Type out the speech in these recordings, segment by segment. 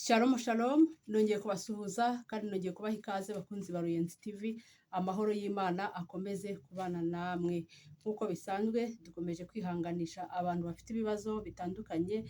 Shalom shalom, nongeye kubasuhuza kandi nongeye kubaha ikaze bakunzi ba Ruyenzi TV. Amahoro y'Imana akomeze kubana namwe. Nk'uko bisanzwe dukomeje kwihanganisha abantu bafite ibibazo bitandukanye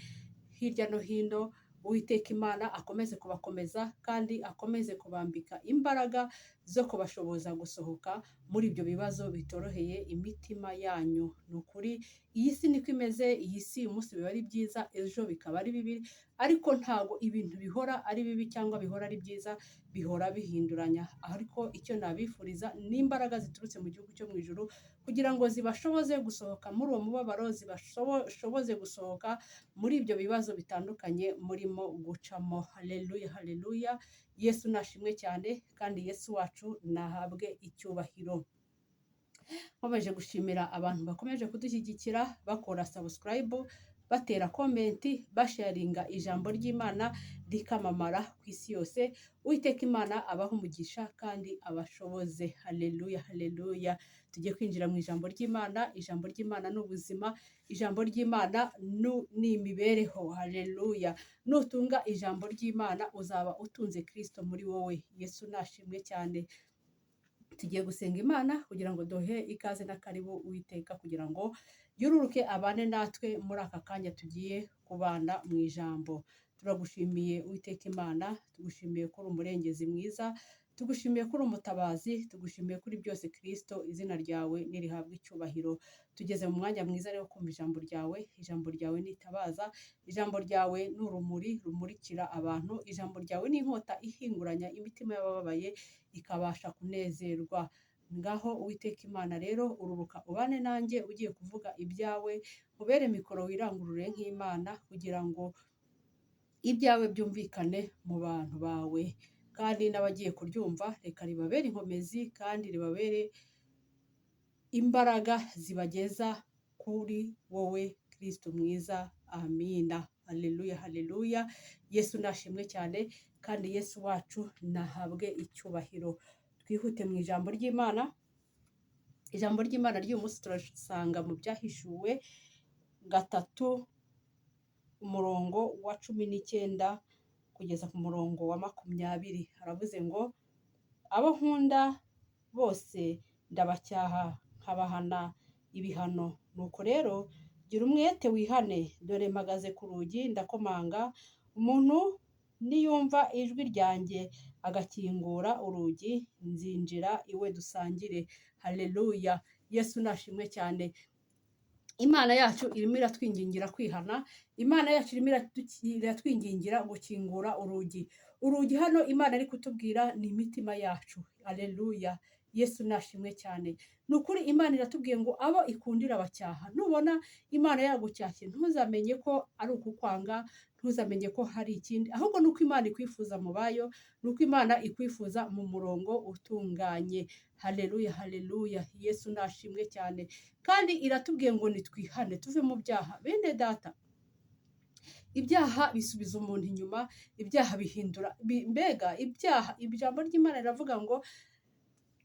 hirya no hino. Uwiteka Imana akomeze kubakomeza kandi akomeze kubambika imbaraga zo kubashoboza gusohoka muri ibyo bibazo bitoroheye imitima yanyu. Ni ukuri iyi si niko imeze, iyi si umunsi biba ari byiza, ejo bikaba ari bibi, ariko ntago ibintu bihora ari bibi cyangwa bihora ari byiza, bihora bihinduranya. Ariko icyo nabifuriza ni imbaraga ziturutse mu gihugu cyo mu ijuru kugira ngo zibashoboze gusohoka muri uwo mubabaro, zibashoboze gusohoka muri ibyo bibazo bitandukanye murimo gucamo. Haleluya, haleluya. Yesu nashimwe cyane kandi Yesu wacu nahabwe icyubahiro. Nkomeje gushimira abantu bakomeje kudushyigikira, bakora subscribe, batera komenti, basharinga ijambo ry'Imana rikamamara ku isi yose. Uwiteka Imana abaha umugisha kandi abashoboze. Haleluya, haleluya. Tugiye kwinjira mu ijambo ry'Imana. Ijambo ry'Imana ni ubuzima, ijambo ry'Imana ni imibereho. Haleluya. Nutunga ijambo ry'Imana uzaba utunze Kristo muri wowe. Yesu nashimwe cyane. Tugiye gusenga Imana kugira ngo duhe ikaze na karibu Uwiteka kugira ngo yururuke abane natwe muri aka kanya tugiye kubana mu ijambo. Turagushimiye Uwiteka Imana, tugushimiye ko uri umurengezi mwiza, tugushimiye ko uri umutabazi, tugushimiye kuri byose Kristo. Izina ryawe nirihabwe icyubahiro. Tugeze mu mwanya mwiza rero kumva ijambo ryawe. Ijambo ryawe nitabaza, ijambo ryawe ni urumuri rumurikira abantu, ijambo ryawe ni inkota ihinguranya imitima y'abababaye ikabasha kunezerwa. Ngaho Uwiteka Imana rero ururuka ubane nanjye ugiye kuvuga ibyawe, ubere mikoro wirangurure nk'Imana kugira ngo ibyawe byumvikane mu bantu bawe, kandi n'abagiye kuryumva reka ribabere inkomezi kandi ribabere imbaraga zibageza kuri wowe Kristo mwiza. Amina. Haleluya, haleluya. Yesu nashimwe cyane kandi Yesu wacu nahabwe icyubahiro. Twihute mu ijambo ry'Imana. Ijambo ry'Imana ry'uyu munsi turasanga mu Byahishuwe 3 umurongo wa 19 kugeza ku murongo wa 20. Haravuze ngo abo nkunda bose ndabacyaha nkabahana ibihano. Nuko rero gira umwete wihane, dore mpagaze ku rugi ndakomanga. Umuntu niyumva ijwi ryanjye agakingura urugi, nzinjira iwe dusangire. Haleluya. Yesu nashimwe cyane. Imana yacu irimo iratwingingira kwihana. Imana yacu irimo iratwingingira gukingura urugi. Urugi hano Imana ari kutubwira ni imitima yacu. Haleluya. Yesu nashimwe cyane. Nukuri Imana iratubwiye ngo abo ikundira abacyaha. Nubona Imana yagucyashye ntuzamenye ko ari ukukwanga, ntuzamenye ko hari ikindi, ahubwo nuko Imana ikwifuza mu bayo, nuko Imana ikwifuza mu murongo utunganye. Haleluya, haleluya. Yesu nashimwe cyane. Kandi iratubwiye ngo nitwihane tuve mu byaha. Bene data, ibyaha bisubiza umuntu inyuma, ibyaha bihindura mbega ibyaha. Ijambo ry'Imana riravuga ngo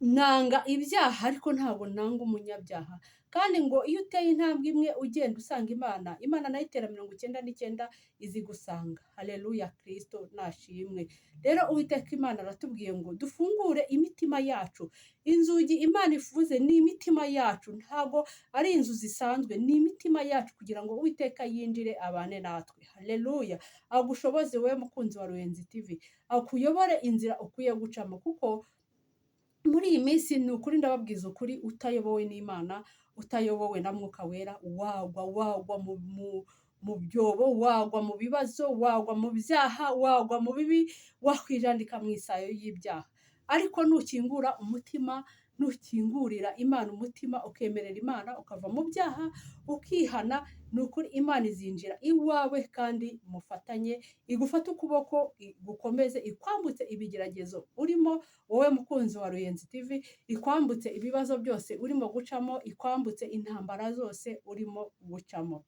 nanga ibyaha ariko ntabwo nanga umunyabyaha. Kandi ngo iyo uteye intambwe imwe ugenda usanga Imana, Imana nayo itera 99 izi gusanga. Haleluya, Kristo nashimwe. Rero Uwiteka Imana aratubwiye ngo dufungure imitima yacu. Inzugi Imana ifuze ni imitima yacu, ntago ari inzu zisanzwe, ni imitima yacu kugira ngo Uwiteka yinjire abane natwe. Haleluya. Agushoboze we mukunzi wa Ruyenzi TV, akuyobore inzira ukwiye gucamo, kuko muri iyi minsi ni ukuri ndababwiza ukuri, utayobowe n'Imana, utayobowe na Mwuka Wera, wagwa mu byobo, wagwa mu bibazo, wagwa mu byaha, wagwa mu bibi, wakwijandika mu isayo y'ibyaha. Ariko nukingura umutima, nukingurira Imana umutima, ukemerera Imana, ukava mu byaha, ukihana, nukuri Imana izinjira iwawe kandi mufatanye, igufata ukuboko, igukomeze, ikwambutse ibigeragezo urimo wowe mukunzi wa Ruyenzi TV, ikwambutse ibibazo byose urimo gucamo, ikwambutse intambara zose urimo gucamo.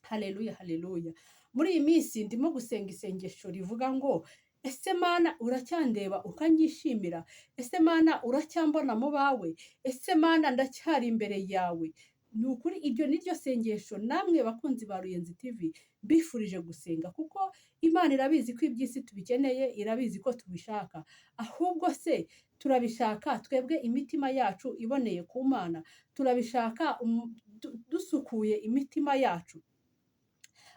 Haleluya, haleluya. Muri iyi minsi ndimo gusenga isengesho rivuga ngo ese Mana uracyandeba ukanyishimira? Ese Mana uracyambona mu bawe? Ese Mana ndacyari imbere yawe? ni ukuri iryo ni ryo sengesho namwe bakunzi ba Ruyenzi TV mbifurije gusenga, kuko Imana irabizi ko iby'isi tubikeneye, irabizi ko tubishaka. Ahubwo se turabishaka twebwe imitima yacu iboneye ku Mana? Turabishaka dusukuye imitima yacu?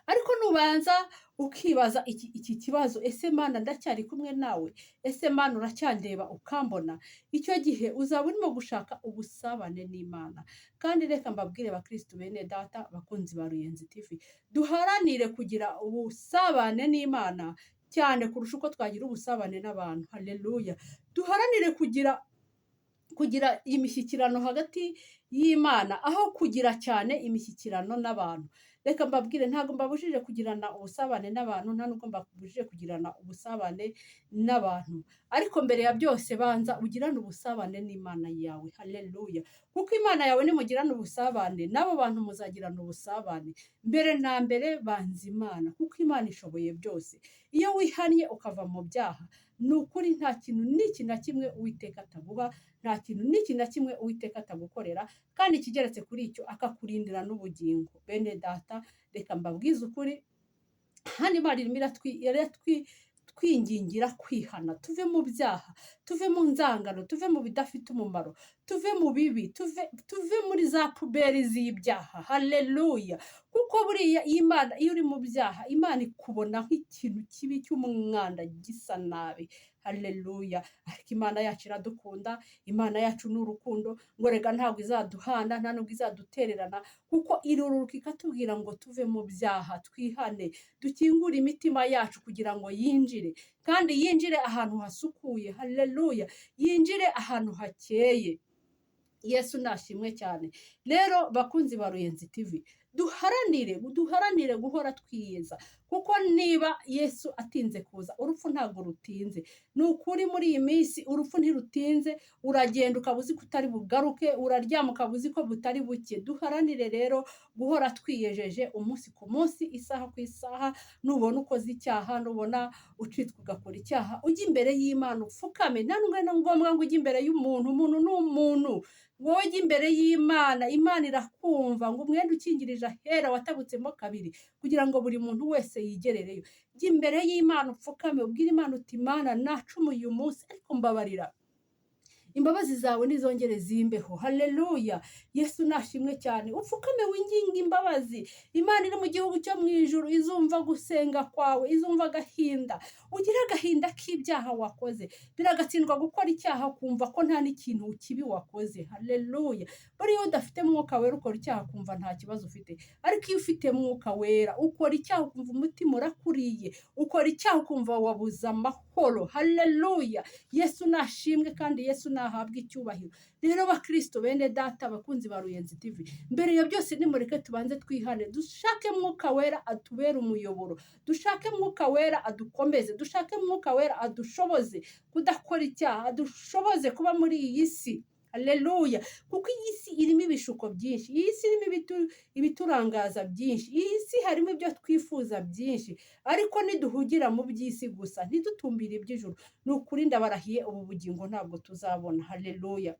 Ariko nubanza ukibaza iki kibazo, ese Mana ndacyari kumwe nawe? Ese Mana uracyandeba ukambona? Icyo gihe uzaba urimo gushaka ubusabane n'Imana. Kandi reka mbabwire bakristo bene data bakunzi ba Ruyenzi TV, duharanire kugira ubusabane n'Imana cyane kurusha uko twagira ubusabane n'abantu. Haleluya. Duharanire kugira imishyikirano hagati y'Imana aho kugira cyane imishyikirano n'abantu. Reka mbabwire, ntabwo mbabujije kugirana ubusabane n'abantu, nta nubwo mbabujije kugirana ubusabane n'abantu, ariko mbere ya byose banza ugirane ubusabane n'Imana yawe. Haleluya. Kuko Imana yawe nimugirana ubusabane n'abo bantu muzagirana ubusabane. Mbere na mbere banza Imana, kuko Imana ishoboye byose. Iyo wihannye ukava mu byaha, ni ukuri nta kintu n'iki na kimwe Uwiteka ataguha, nta kintu n'iki na kimwe Uwiteka atagukorera, kandi ikigeretse kuri icyo akakurindira n'ubugingo. Bene data, reka mbabwize ukuri, hano Imana irimo twingingira kwihana, tuve mu byaha, tuve mu nzangano, tuve mu bidafite umumaro, tuve mu bibi, tuve muri za puberi z'ibyaha. Haleluya. Kuko buriya Imana iyo uri mu byaha, Imana ikubona nk'ikintu kibi cy'umwanda gisa nabi. Haleluya. Ariko Imana yacu iradukunda, Imana yacu ni urukundo, ngo rega ntabwo izaduhana, nta nubwo izadutererana, kuko iruruka ikatubwira ngo tuve mu byaha, twihane, dukingure imitima yacu kugira ngo yinjire, kandi yinjire ahantu hasukuye. Haleluya. Yinjire ahantu hakeye. Yesu nashimwe cyane. Rero bakunzi ba Ruyenzi TV, duharanire guhora twiyeza, kuko niba Yesu atinze kuza, urupfu ntabwo rutinze. Ni ukuri muri iyi minsi urupfu ntirutinze, uragenda ukaba uzi ko utari bugaruke, uraryama ukaba uzi ko butari buke. Duharanire rero guhora twiyejeje umunsi ku munsi, isaha ku isaha. Nubona ukoze icyaha, nubona ucitswe ugakora icyaha, ujye imbere y'Imana upfukame. Nta ngombwa ngo ujye imbere y'umuntu, umuntu ni umuntu. Wowe ujya imbere y'Imana, Imana irakumva. Ngo umwenda ukingirije ahera watabutsemo kabiri, kugira ngo buri muntu wese yigerereyo. Jya imbere y'Imana upfukame, ubwire Imana uti Mana nacumuye uyu munsi, ariko mbabarira, imbabazi zawe nizongere zimbeho. Haleluya. Yesu nashimwe cyane. Upfukame winginga imbabazi. Imana iri mu gihugu cyo mu ijuru izumva gusenga kwawe, izumva agahinda. Ugira agahinda k'ibyaha wakoze, biragatsindwa gukora icyaha kumva ko nta n'ikintu kibi wakoze. Haleluya. Buriya udafite Mwuka Wera ukora icyaha kumva nta kibazo ufite, ariko iyo ufite Mwuka Wera ukora icyaha ukumva umutima urakuriye, ukora icyaha ukumva wabuze amahoro. Haleluya. Yesu nashimwe kandi Yesu ahabwa icyubahiro. Rero bakristo bene data bakunzi ba Ruyenzi TV, mbere ya byose nimureke tubanze twihane, dushake Mwuka Wera atubere umuyoboro, dushake Mwuka Wera adukomeze, dushake Mwuka Wera adushoboze kudakora icyaha, adushoboze kuba muri iyi si. Haleluya. Kuko iyi si irimo ibishuko byinshi, iyi si irimo ibiturangaza byinshi, iyi si harimo ibyo twifuza byinshi, ariko niduhugira mu by'isi gusa, ntidutumbire iby'ijuru, ni ukuri ndabarahiye ubu bugingo ntabwo tuzabona. Haleluya.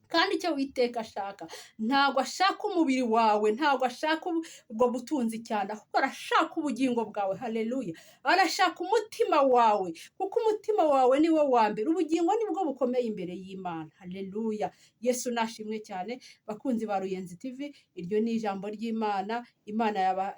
Kandi icyo Uwiteka ashaka, ntabwo ashaka umubiri wawe, ntabwo ashaka ubwo butunzi cyane, ahubwo arashaka ubugingo bwawe. Haleluya. Arashaka umutima wawe, kuko umutima wawe ni wo wa mbere. Ubugingo nibwo bukomeye imbere y'Imana. Haleluya. Yesu nashimwe cyane. Bakunzi ba Ruyenzi TV, iryo ni ijambo ry'Imana, Imana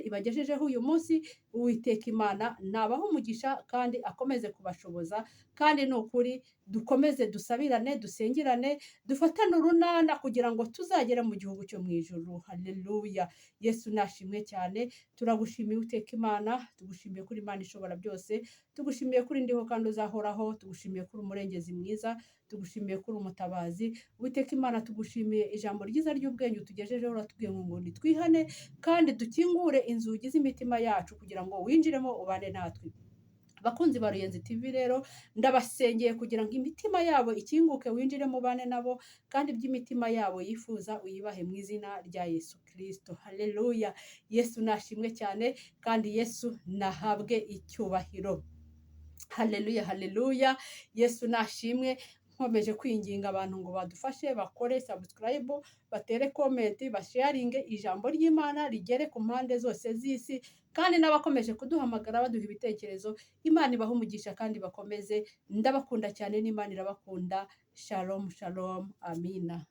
ibagejejeho uyu munsi. Uwiteka Imana nabaho umugisha kandi akomeze kubashoboza, kandi ni ukuri dukomeze dusabirane, dusengerane, dufatane urunana kugira ngo tuzagere mu gihugu cyo mu ijuru. Haleluya. Yesu nashimwe cyane. Turagushimiye Uwiteka Imana, tugushimiye kuri Imana ishobora byose, tugushimiye kuri ndiho kandi uzahoraho, tugushimiye kuri umurengezi mwiza, tugushimiye kuri umutabazi. Uwiteka Imana tugushimiye ijambo ryiza ry'ubwenge utugejejeho, uratubwiye ngo nitwihane kandi dukingure inzugi z'imitima yacu kugira ngo winjiremo ubane natwe. Bakunzi ba Ruyenzi TV rero ndabasengeye kugira ngo imitima yabo ikinguke, winjire mu bane nabo, kandi iby'imitima yabo yifuza uyibahe mu izina rya Yesu Kristo. Haleluya. Yesu nashimwe cyane kandi Yesu nahabwe icyubahiro. Haleluya. Haleluya. Yesu nashimwe. nkomeje kwinginga abantu ngo badufashe bakore subscribe, batere comment, basharinge ijambo ry'Imana rigere ku mpande zose z'isi, kandi n'abakomeje kuduhamagara baduha ibitekerezo, Imana ibahe umugisha kandi bakomeze. Ndabakunda cyane n'Imana irabakunda. Shalom, shalom. Amina.